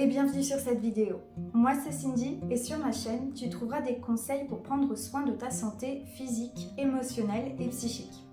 et bienvenue sur cette vidéo. Moi c'est Cindy et sur ma chaîne tu trouveras des conseils pour prendre soin de ta santé physique, émotionnelle et psychique.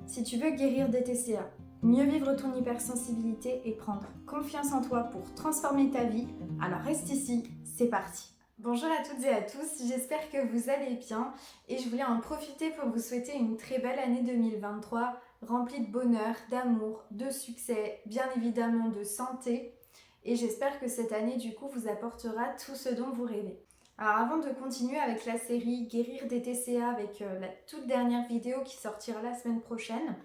Si tu veux guérir des TCA, mieux vivre ton hypersensibilité et prendre confiance en toi pour transformer ta vie, alors reste ici, c'est parti. Bonjour à toutes et à tous, j'espère que vous allez bien et je voulais en profiter pour vous souhaiter une très belle année 2023 remplie de bonheur, d'amour, de succès, bien évidemment de santé. Et j'espère que cette année du coup vous apportera tout ce dont vous rêvez. Alors avant de continuer avec la série Guérir des TCA avec la toute dernière vidéo qui sortira la semaine prochaine,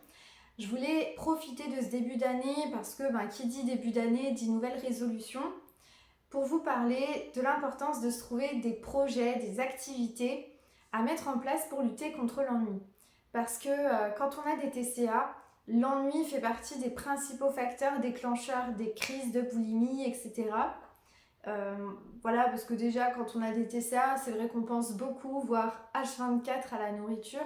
je voulais profiter de ce début d'année parce que qui dit début d'année dit nouvelles résolutions, pour vous parler de l'importance de se trouver des projets, des activités à mettre en place pour lutter contre l'ennui. Parce que quand on a des TCA, l'ennui fait partie des principaux facteurs déclencheurs des crises de boulimie, etc. Voilà, parce que déjà quand on a des TCA, c'est vrai qu'on pense beaucoup, voire H24 à la nourriture.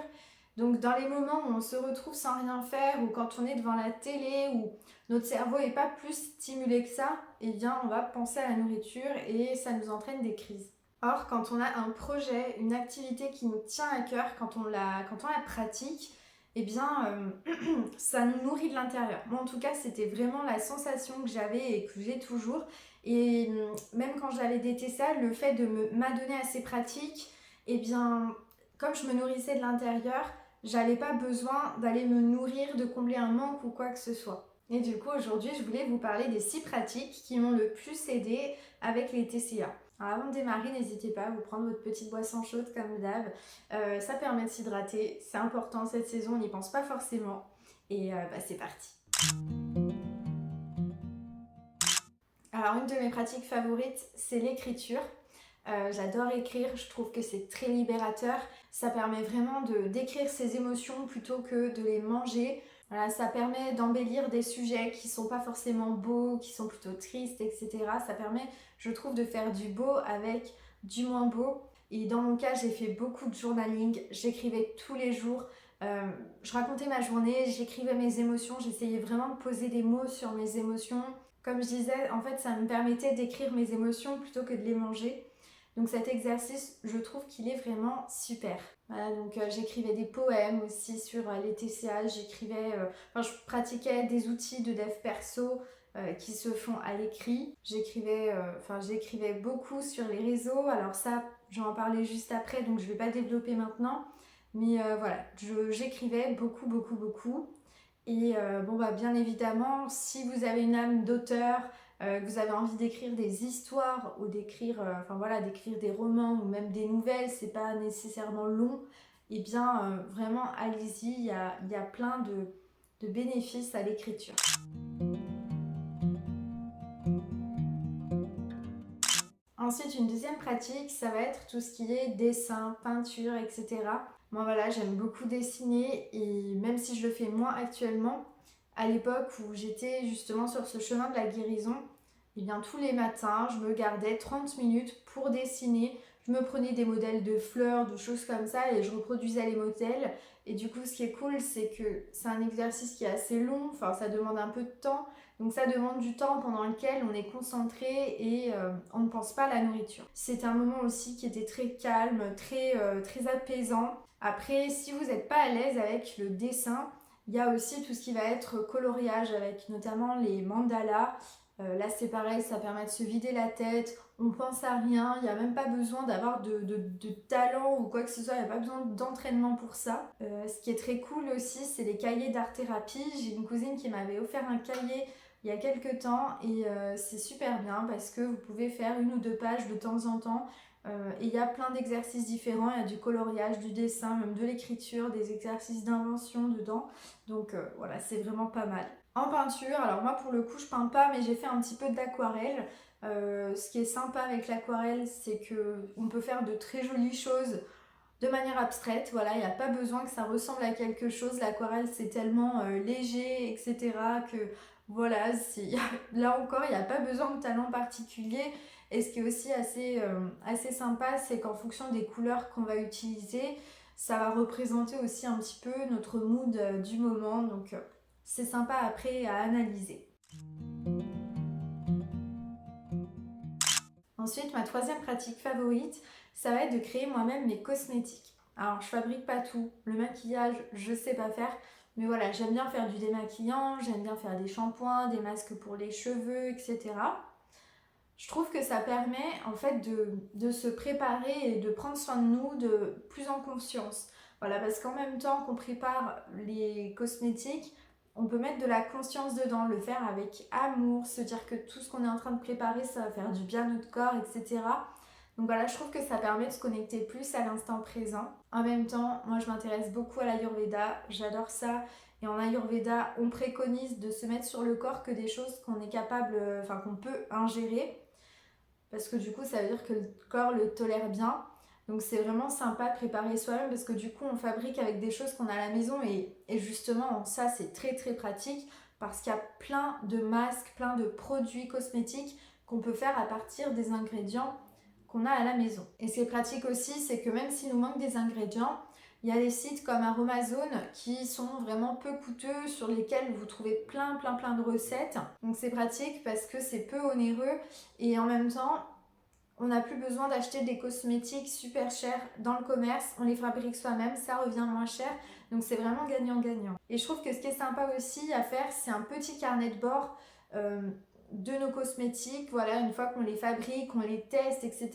Donc dans les moments où on se retrouve sans rien faire, ou quand on est devant la télé, où notre cerveau n'est pas plus stimulé que ça, eh bien on va penser à la nourriture et ça nous entraîne des crises. Or, quand on a un projet, une activité qui nous tient à cœur, quand on la pratique, eh bien, ça nous nourrit de l'intérieur. Moi, en tout cas, c'était vraiment la sensation que j'avais et que j'ai toujours. Et même quand j'avais des TCA, le fait de m'adonner à ces pratiques, eh bien, comme je me nourrissais de l'intérieur, j'avais pas besoin d'aller me nourrir, de combler un manque ou quoi que ce soit. Et du coup, aujourd'hui, je voulais vous parler des 6 pratiques qui m'ont le plus aidé avec les TCA. Alors avant de démarrer, n'hésitez pas à vous prendre votre petite boisson chaude comme d'hab. Ça permet de s'hydrater, c'est important cette saison, on n'y pense pas forcément. Et c'est parti. Alors une de mes pratiques favorites, c'est l'écriture. J'adore écrire, je trouve que c'est très libérateur. Ça permet vraiment d'écrire ses émotions plutôt que de les manger. Voilà, ça permet d'embellir des sujets qui sont pas forcément beaux, qui sont plutôt tristes, etc. Ça permet, je trouve, de faire du beau avec du moins beau. Et dans mon cas, j'ai fait beaucoup de journaling. J'écrivais tous les jours. Je racontais ma journée, j'écrivais mes émotions. J'essayais vraiment de poser des mots sur mes émotions. Comme je disais, en fait, ça me permettait d'écrire mes émotions plutôt que de les manger. Donc cet exercice, je trouve qu'il est vraiment super. Voilà, donc j'écrivais des poèmes aussi sur les TCA, je pratiquais des outils de dev perso qui se font à l'écrit. J'écrivais beaucoup sur les réseaux, alors ça, j'en parlais juste après, donc je ne vais pas développer maintenant. Mais voilà, j'écrivais beaucoup, beaucoup, beaucoup. Et bien évidemment, si vous avez une âme d'auteur, que vous avez envie d'écrire des histoires ou d'écrire des romans ou même des nouvelles, c'est pas nécessairement long, et bien vraiment allez-y, il y a plein de bénéfices à l'écriture. Ensuite, une deuxième pratique, ça va être tout ce qui est dessin, peinture, etc. Moi voilà, j'aime beaucoup dessiner et même si je le fais moins actuellement, à l'époque où j'étais justement sur ce chemin de la guérison, eh bien tous les matins, je me gardais 30 minutes pour dessiner. Je me prenais des modèles de fleurs, de choses comme ça et je reproduisais les modèles. Et du coup, ce qui est cool, c'est que c'est un exercice qui est assez long, enfin ça demande un peu de temps. Donc ça demande du temps pendant lequel on est concentré et on ne pense pas à la nourriture. C'est un moment aussi qui était très calme, très apaisant. Après, si vous n'êtes pas à l'aise avec le dessin, il y a aussi tout ce qui va être coloriage avec notamment les mandalas. Là c'est pareil, ça permet de se vider la tête, on pense à rien, il n'y a même pas besoin d'avoir de talent ou quoi que ce soit, il n'y a pas besoin d'entraînement pour ça. Ce qui est très cool aussi, c'est les cahiers d'art-thérapie. J'ai une cousine qui m'avait offert un cahier il y a quelques temps et c'est super bien parce que vous pouvez faire 1 ou 2 pages de temps en temps. Et il y a plein d'exercices différents, il y a du coloriage, du dessin, même de l'écriture, des exercices d'invention dedans. Donc voilà, c'est vraiment pas mal. En peinture, alors moi pour le coup je peins pas mais j'ai fait un petit peu d'aquarelle. Ce qui est sympa avec l'aquarelle, c'est qu'on peut faire de très jolies choses de manière abstraite. Voilà, il n'y a pas besoin que ça ressemble à quelque chose. L'aquarelle c'est tellement léger, etc. que voilà, là encore il n'y a pas besoin de talent particulier. Et ce qui est aussi assez sympa, c'est qu'en fonction des couleurs qu'on va utiliser, ça va représenter aussi un petit peu notre mood du moment. Donc c'est sympa après à analyser. Ensuite, ma troisième pratique favorite, ça va être de créer moi-même mes cosmétiques. Alors, je fabrique pas tout. Le maquillage, je sais pas faire. Mais voilà, j'aime bien faire du démaquillant, j'aime bien faire des shampoings, des masques pour les cheveux, etc. Je trouve que ça permet en fait de se préparer et de prendre soin de nous de plus en conscience. Voilà, parce qu'en même temps qu'on prépare les cosmétiques, on peut mettre de la conscience dedans, le faire avec amour, se dire que tout ce qu'on est en train de préparer, ça va faire du bien à notre corps, etc. Donc voilà, je trouve que ça permet de se connecter plus à l'instant présent. En même temps, moi je m'intéresse beaucoup à l'Ayurveda, j'adore ça. Et en Ayurveda, on préconise de se mettre sur le corps que des choses qu'on est capable, enfin qu'on peut ingérer parce que du coup ça veut dire que le corps le tolère bien. Donc c'est vraiment sympa de préparer soi-même parce que du coup on fabrique avec des choses qu'on a à la maison et justement ça c'est très très pratique parce qu'il y a plein de masques, plein de produits cosmétiques qu'on peut faire à partir des ingrédients qu'on a à la maison. Et ce qui est pratique aussi, c'est que même s'il nous manque des ingrédients, il y a des sites comme Aromazone qui sont vraiment peu coûteux, sur lesquels vous trouvez plein de recettes. Donc c'est pratique parce que c'est peu onéreux et en même temps, on n'a plus besoin d'acheter des cosmétiques super chers dans le commerce, on les fabrique soi-même, ça revient moins cher, donc c'est vraiment gagnant-gagnant. Et je trouve que ce qui est sympa aussi à faire, c'est un petit carnet de bord de nos cosmétiques, voilà, une fois qu'on les fabrique, on les teste, etc.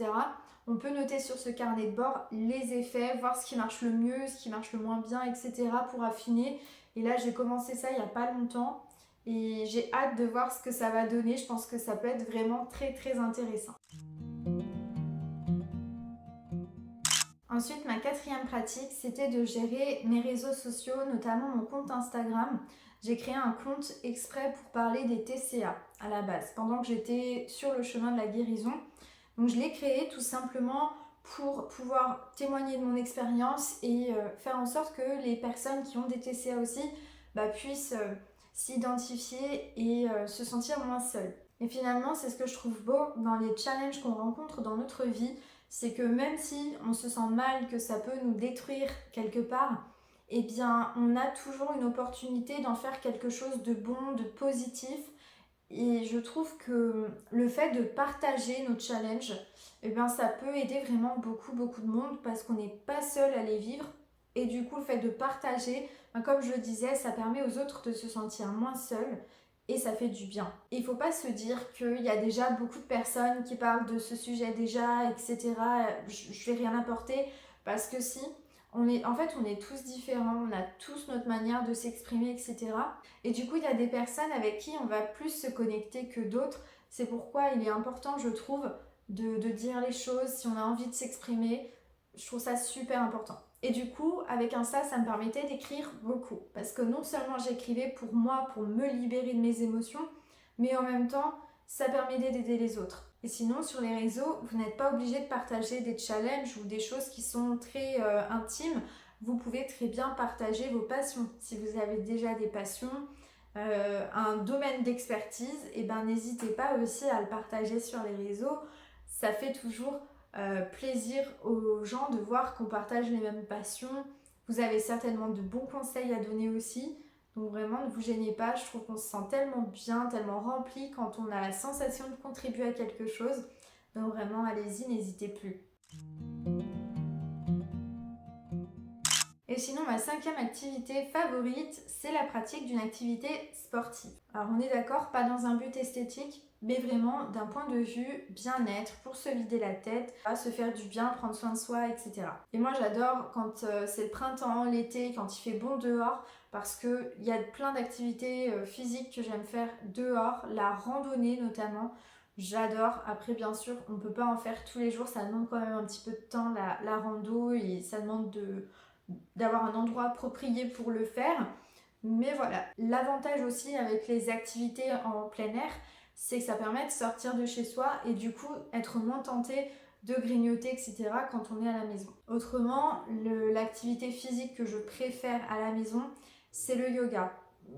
On peut noter sur ce carnet de bord les effets, voir ce qui marche le mieux, ce qui marche le moins bien, etc. pour affiner. Et là, j'ai commencé ça il n'y a pas longtemps et j'ai hâte de voir ce que ça va donner. Je pense que ça peut être vraiment très très intéressant. Ensuite, ma quatrième pratique, c'était de gérer mes réseaux sociaux, notamment mon compte Instagram. J'ai créé un compte exprès pour parler des TCA à la base, pendant que j'étais sur le chemin de la guérison. Donc je l'ai créé tout simplement pour pouvoir témoigner de mon expérience et faire en sorte que les personnes qui ont des TCA aussi puissent s'identifier et se sentir moins seules. Et finalement, c'est ce que je trouve beau dans les challenges qu'on rencontre dans notre vie, c'est que même si on se sent mal, que ça peut nous détruire quelque part, eh bien on a toujours une opportunité d'en faire quelque chose de bon, de positif. Et je trouve que le fait de partager nos challenges, eh bien ça peut aider vraiment beaucoup de monde parce qu'on n'est pas seul à les vivre. Et du coup, le fait de partager, comme je le disais, ça permet aux autres de se sentir moins seuls et ça fait du bien. Il ne faut pas se dire qu'il y a déjà beaucoup de personnes qui parlent de ce sujet déjà, etc. Je ne vais rien apporter parce que si, on est tous différents, on a tous notre manière de s'exprimer, etc. Et du coup, il y a des personnes avec qui on va plus se connecter que d'autres. C'est pourquoi il est important, je trouve, de dire les choses si on a envie de s'exprimer. Je trouve ça super important. Et du coup, avec Insta, ça me permettait d'écrire beaucoup. Parce que non seulement j'écrivais pour moi, pour me libérer de mes émotions, mais en même temps, ça permettait d'aider les autres. Et sinon, sur les réseaux, vous n'êtes pas obligé de partager des challenges ou des choses qui sont très intimes. Vous pouvez très bien partager vos passions. Si vous avez déjà des passions, un domaine d'expertise, et n'hésitez pas aussi à le partager sur les réseaux. Ça fait toujours plaisir aux gens de voir qu'on partage les mêmes passions. Vous avez certainement de bons conseils à donner aussi. Donc vraiment, ne vous gênez pas. Je trouve qu'on se sent tellement bien, tellement rempli quand on a la sensation de contribuer à quelque chose. Donc vraiment, allez-y, n'hésitez plus. Et sinon, ma cinquième activité favorite, c'est la pratique d'une activité sportive. Alors on est d'accord, pas dans un but esthétique, mais vraiment d'un point de vue bien-être, pour se vider la tête, se faire du bien, prendre soin de soi, etc. Et moi j'adore quand c'est le printemps, l'été, quand il fait bon dehors, parce qu'il y a plein d'activités physiques que j'aime faire dehors, la randonnée notamment. J'adore. Après, bien sûr, on ne peut pas en faire tous les jours, ça demande quand même un petit peu de temps la rando et ça demande d'avoir un endroit approprié pour le faire. Mais voilà, l'avantage aussi avec les activités en plein air, c'est que ça permet de sortir de chez soi et du coup être moins tenté de grignoter, etc. quand on est à la maison. Autrement, l'activité physique que je préfère à la maison, c'est le yoga.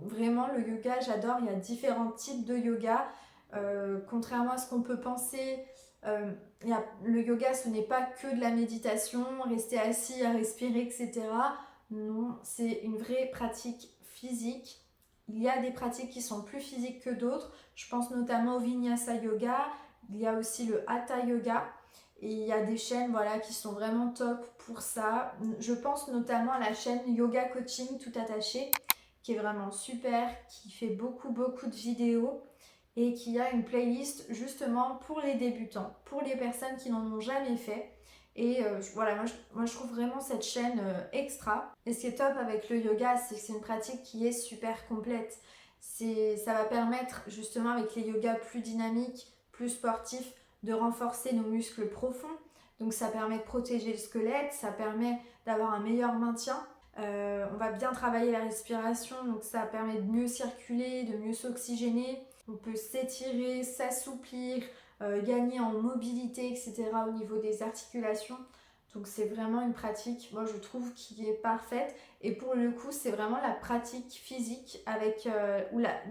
Vraiment, le yoga, j'adore. Il y a différents types de yoga. Contrairement à ce qu'on peut penser, le yoga, ce n'est pas que de la méditation, rester assis à respirer, etc. Non, c'est une vraie pratique physique. Il y a des pratiques qui sont plus physiques que d'autres. Je pense notamment au Vinyasa Yoga. Il y a aussi le Hatha Yoga. Et il y a des chaînes voilà, qui sont vraiment top pour ça. Je pense notamment à la chaîne Yoga Coaching Tout Attaché, qui est vraiment super, qui fait beaucoup de vidéos et qui a une playlist justement pour les débutants, pour les personnes qui n'en ont jamais fait. Et voilà, moi je trouve vraiment cette chaîne extra. Et ce qui est top avec le yoga, c'est que c'est une pratique qui est super complète. Ça va permettre justement avec les yogas plus dynamiques, plus sportifs, de renforcer nos muscles profonds. Donc ça permet de protéger le squelette, ça permet d'avoir un meilleur maintien. On va bien travailler la respiration, donc ça permet de mieux circuler, de mieux s'oxygéner. On peut s'étirer, s'assouplir, gagner en mobilité, etc. au niveau des articulations. Donc c'est vraiment une pratique, moi je trouve, qui est parfaite. Et pour le coup, c'est vraiment la pratique physique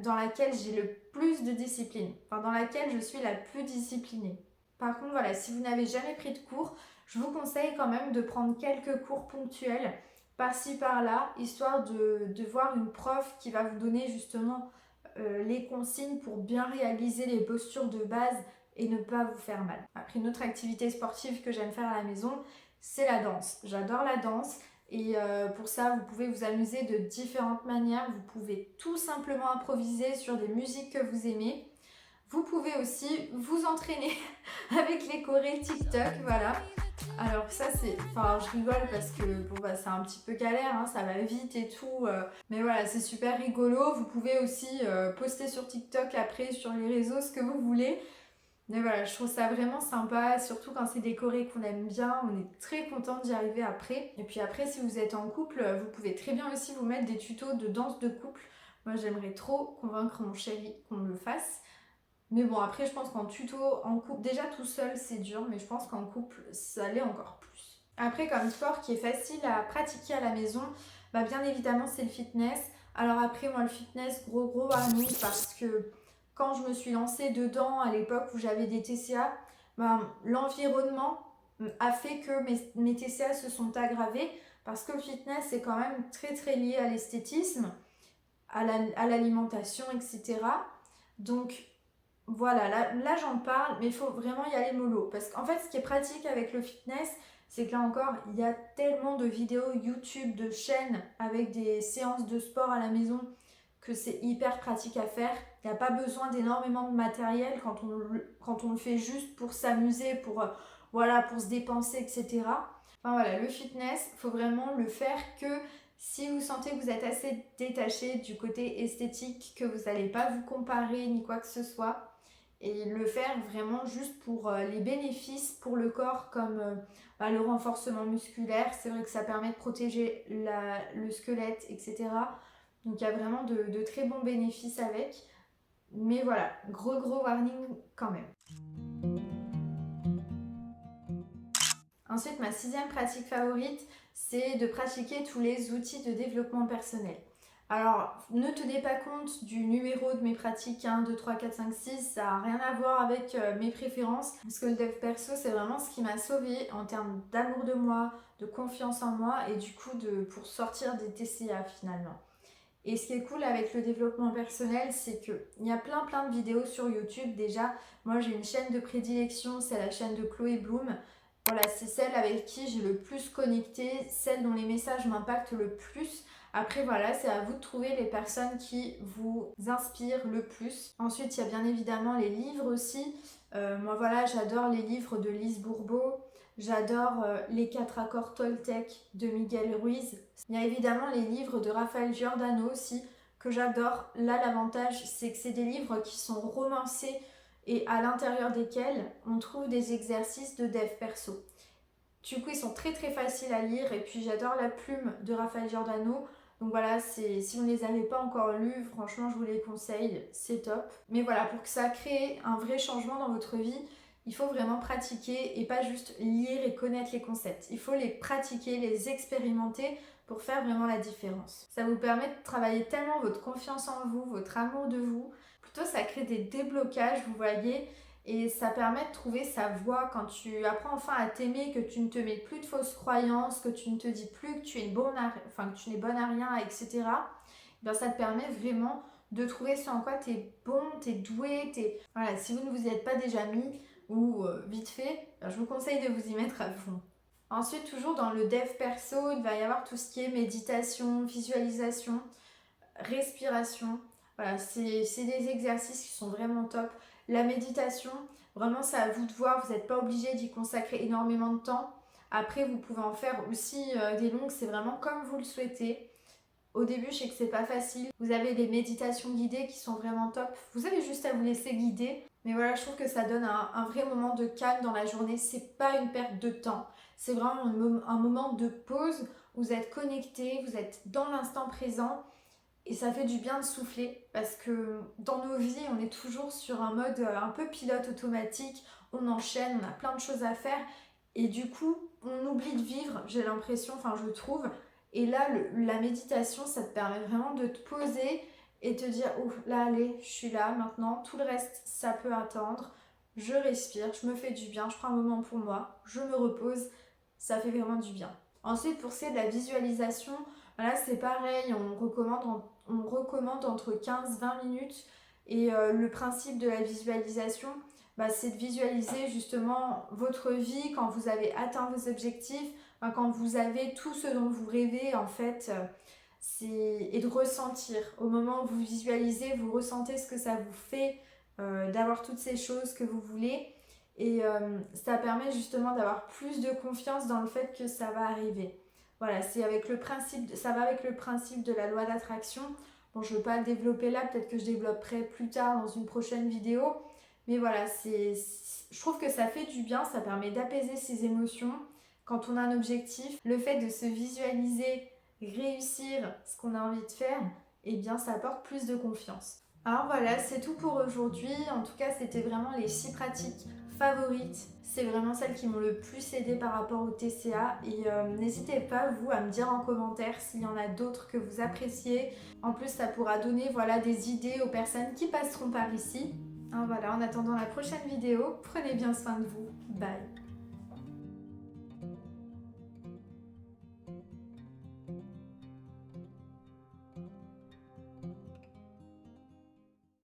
dans laquelle j'ai le plus de discipline. Enfin, dans laquelle je suis la plus disciplinée. Par contre, voilà, si vous n'avez jamais pris de cours, je vous conseille quand même de prendre quelques cours ponctuels par-ci par-là, histoire de voir une prof qui va vous donner justement les consignes pour bien réaliser les postures de base et ne pas vous faire mal. Après, une autre activité sportive que j'aime faire à la maison, c'est la danse. J'adore la danse et pour ça, vous pouvez vous amuser de différentes manières. Vous pouvez tout simplement improviser sur des musiques que vous aimez. Vous pouvez aussi vous entraîner avec les chorés TikTok, voilà. Alors ça je rigole parce que c'est un petit peu galère, hein, ça va vite et tout. Mais voilà, c'est super rigolo. Vous pouvez aussi poster sur TikTok après, sur les réseaux, ce que vous voulez. Mais voilà, je trouve ça vraiment sympa, surtout quand c'est des chorés qu'on aime bien, on est très content d'y arriver après. Et puis après, si vous êtes en couple, vous pouvez très bien aussi vous mettre des tutos de danse de couple. Moi, j'aimerais trop convaincre mon chéri qu'on le fasse. Mais bon, après, je pense qu'en tuto, en couple, déjà tout seul, c'est dur, mais je pense qu'en couple, ça l'est encore plus. Après, comme sport qui est facile à pratiquer à la maison, bien évidemment, c'est le fitness. Alors après, moi, le fitness, gros warning, parce que quand je me suis lancée dedans, à l'époque où j'avais des TCA, l'environnement a fait que mes TCA se sont aggravés, parce que le fitness est quand même très lié à l'esthétisme, à l'alimentation, etc. Donc, voilà, là j'en parle, mais il faut vraiment y aller mollo. Parce qu'en fait, ce qui est pratique avec le fitness, c'est que là encore, il y a tellement de vidéos YouTube, de chaînes avec des séances de sport à la maison que c'est hyper pratique à faire. Il n'y a pas besoin d'énormément de matériel quand on le fait juste pour s'amuser, pour se dépenser, etc. Enfin voilà, le fitness, il faut vraiment le faire que si vous sentez que vous êtes assez détaché du côté esthétique, que vous n'allez pas vous comparer ni quoi que ce soit. Et le faire vraiment juste pour les bénéfices pour le corps comme le renforcement musculaire. C'est vrai que ça permet de protéger le squelette, etc. Donc il y a vraiment de très bons bénéfices avec. Mais voilà, gros warning quand même. Ensuite, ma 6e pratique favorite, c'est de pratiquer tous les outils de développement personnel. Alors, ne tenez pas compte du numéro de mes pratiques 1, 2, 3, 4, 5, 6, ça n'a rien à voir avec mes préférences. Parce que le dev perso, c'est vraiment ce qui m'a sauvée en termes d'amour de moi, de confiance en moi et du coup pour sortir des TCA finalement. Et ce qui est cool avec le développement personnel, c'est qu'il y a plein de vidéos sur YouTube déjà. Moi, j'ai une chaîne de prédilection, c'est la chaîne de Chloé Bloom. Voilà, c'est celle avec qui j'ai le plus connecté, celle dont les messages m'impactent le plus. Après, voilà, c'est à vous de trouver les personnes qui vous inspirent le plus. Ensuite, il y a bien évidemment les livres aussi. Moi, voilà, j'adore les livres de Lise Bourbeau. J'adore les 4 accords Toltec de Miguel Ruiz. Il y a évidemment les livres de Raphaël Giordano aussi, que j'adore. Là, l'avantage, c'est que c'est des livres qui sont romancés et à l'intérieur desquels on trouve des exercices de dev perso. Du coup, ils sont très faciles à lire et puis j'adore la plume de Raphaël Giordano. Donc voilà, si vous ne les avez pas encore lus, franchement, je vous les conseille, c'est top. Mais voilà, pour que ça crée un vrai changement dans votre vie, il faut vraiment pratiquer et pas juste lire et connaître les concepts. Il faut les pratiquer, les expérimenter pour faire vraiment la différence. Ça vous permet de travailler tellement votre confiance en vous, votre amour de vous. Plutôt, ça crée des déblocages, vous voyez. Et ça permet de trouver sa voie quand tu apprends enfin à t'aimer, que tu ne te mets plus de fausses croyances, que tu ne te dis plus que tu n'es bonne à rien, etc. Ça te permet vraiment de trouver ce en quoi tu es bon, tu es doué. Voilà, si vous ne vous y êtes pas déjà mis, ou vite fait, je vous conseille de vous y mettre à fond. Ensuite, toujours dans le dev perso, il va y avoir tout ce qui est méditation, visualisation, respiration. Voilà, c'est des exercices qui sont vraiment top. La méditation, vraiment c'est à vous de voir, vous n'êtes pas obligé d'y consacrer énormément de temps. Après, vous pouvez en faire aussi des longues, c'est vraiment comme vous le souhaitez. Au début, je sais que c'est pas facile. Vous avez les méditations guidées qui sont vraiment top. Vous avez juste à vous laisser guider. Mais voilà, je trouve que ça donne un vrai moment de calme dans la journée. C'est pas une perte de temps. C'est vraiment un moment de pause. Vous êtes connecté, vous êtes dans l'instant présent. Et ça fait du bien de souffler parce que dans nos vies, on est toujours sur un mode un peu pilote automatique. On enchaîne, on a plein de choses à faire. Et du coup, on oublie de vivre, j'ai l'impression, enfin je trouve. Et là, la méditation, ça te permet vraiment de te poser et te dire, oh là, allez, je suis là maintenant. Tout le reste, ça peut attendre. Je respire, je me fais du bien, je prends un moment pour moi, je me repose. Ça fait vraiment du bien. Ensuite, pour ce qui est de la visualisation, voilà, c'est pareil, on recommande entre 15-20 minutes. Et le principe de la visualisation, c'est de visualiser justement votre vie quand vous avez atteint vos objectifs, quand vous avez tout ce dont vous rêvez en fait, et de ressentir. Au moment où vous visualisez, vous ressentez ce que ça vous fait d'avoir toutes ces choses que vous voulez. Et ça permet justement d'avoir plus de confiance dans le fait que ça va arriver. Voilà, ça va avec le principe de la loi d'attraction. Bon, je ne veux pas le développer là, peut-être que je développerai plus tard dans une prochaine vidéo. Mais voilà, je trouve que ça fait du bien, ça permet d'apaiser ses émotions. Quand on a un objectif, le fait de se visualiser, réussir ce qu'on a envie de faire, eh bien ça apporte plus de confiance. Alors voilà, c'est tout pour aujourd'hui. En tout cas, c'était vraiment les 6 pratiques favorites. C'est vraiment celles qui m'ont le plus aidé par rapport au TCA. Et n'hésitez pas, vous, à me dire en commentaire s'il y en a d'autres que vous appréciez. En plus, ça pourra donner des idées aux personnes qui passeront par ici. Alors voilà, en attendant la prochaine vidéo, prenez bien soin de vous. Bye.